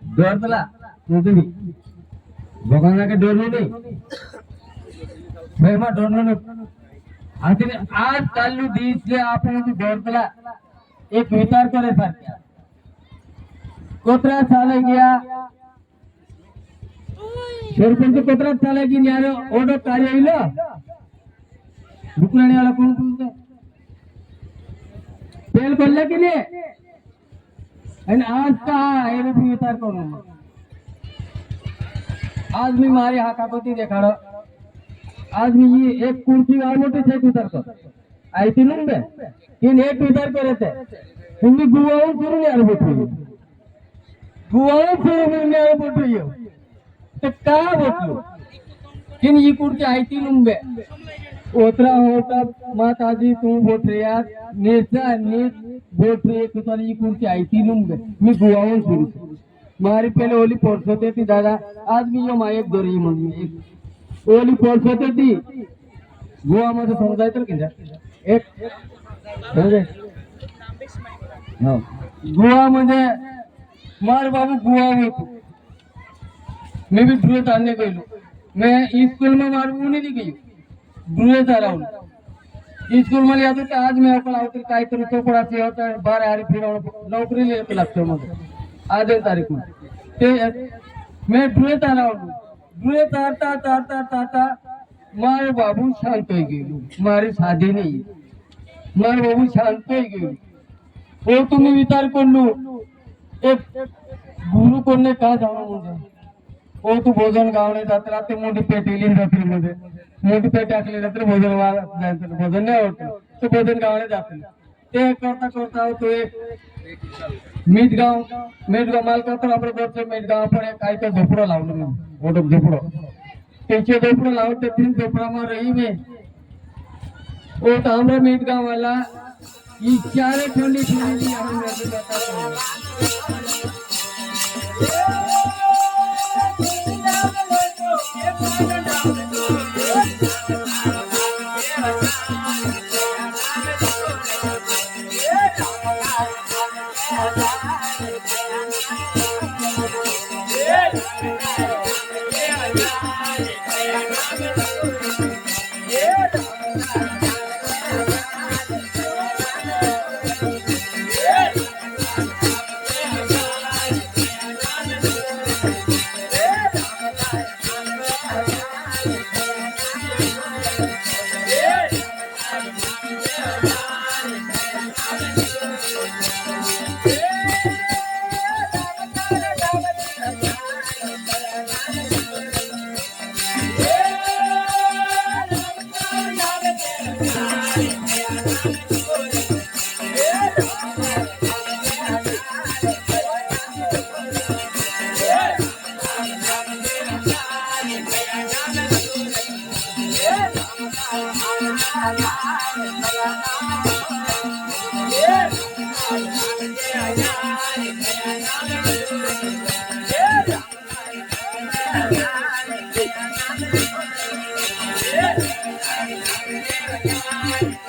डोरला तुम्ही बघायला का डोरलो नाही भैमा डोरलो नाही आखिर आज चालू दिसले आपण डोरला एक विचार करे सारख्या कोत्रा साल गया सरपंच पत्रात चाला की न्याय ओढ कार्य येईल दुकाने वाला कोण बोलतो तेल पडलं की नाही आणि आज का हे रूप विचार करून आज मी मारी हा काकोती देखाड आज मी एक कुर्सी वाळ मोठी से उतरतो आयती नुंबे तीन एक विचार करत आहे तुम्ही गुवाहून फिरून यार बोटू गुवाहून फिरून यार बोटू येऊ तर का बोटलो तीन ही कुर्सी आयती नुंबे ओतरा होता माताजी तू बोट रे यार नेचा नेच बोट रे तुझा ही कुर्सी आयती नुंबे मी गुवाहून फिरू मारी पहले ओली पोर्स होते थी दादा आज मी यो मायक दोरी म्हणून एक ओली पोर्स होते ती गोवा मध्ये समजायचं की एक गोवा मध्ये मार बाबू गोवा होतो मैं भी ड्रूए आणने गेलो मैं स्कूल में मारू नहीं गई ड्रूए चालवून स्कूल मध्ये येतो तर आज मी आपला होतो काहीतरी चोपडाचे होतं बारा हारी फिरवणं नोकरीला येतो लागतो मध्ये आज तारीख में ते मैं ड्रूए चालवलो ड्रूए तारता तारता तारता मारे बाबू शांत हो गेलो मारी साधी नाही मारे बाबू शांत हो गेलो हो तुम्ही विचार करलो एक गुरु कोणने का जाणं म्हणजे हो तू भोजन गावणे जात राहते मोठी पेट येईल रात्रीमध्ये मोठी पेट टाकली रात्री भोजन जायचं भोजन नाही होत तो भोजन गावणे जाते ते करता करता तो एक मीठगाव माल करतो आपल्या घरचं मीठगाव आपण काय तर झोपडं लावलं मी मोठं झोपडं त्याचे झोपडं लावून ते 3 झोपडा में रही में वो तो हमारे मीठगाव वाला ये चारे ठंडी ठंडी हम नहीं बताते Yeah.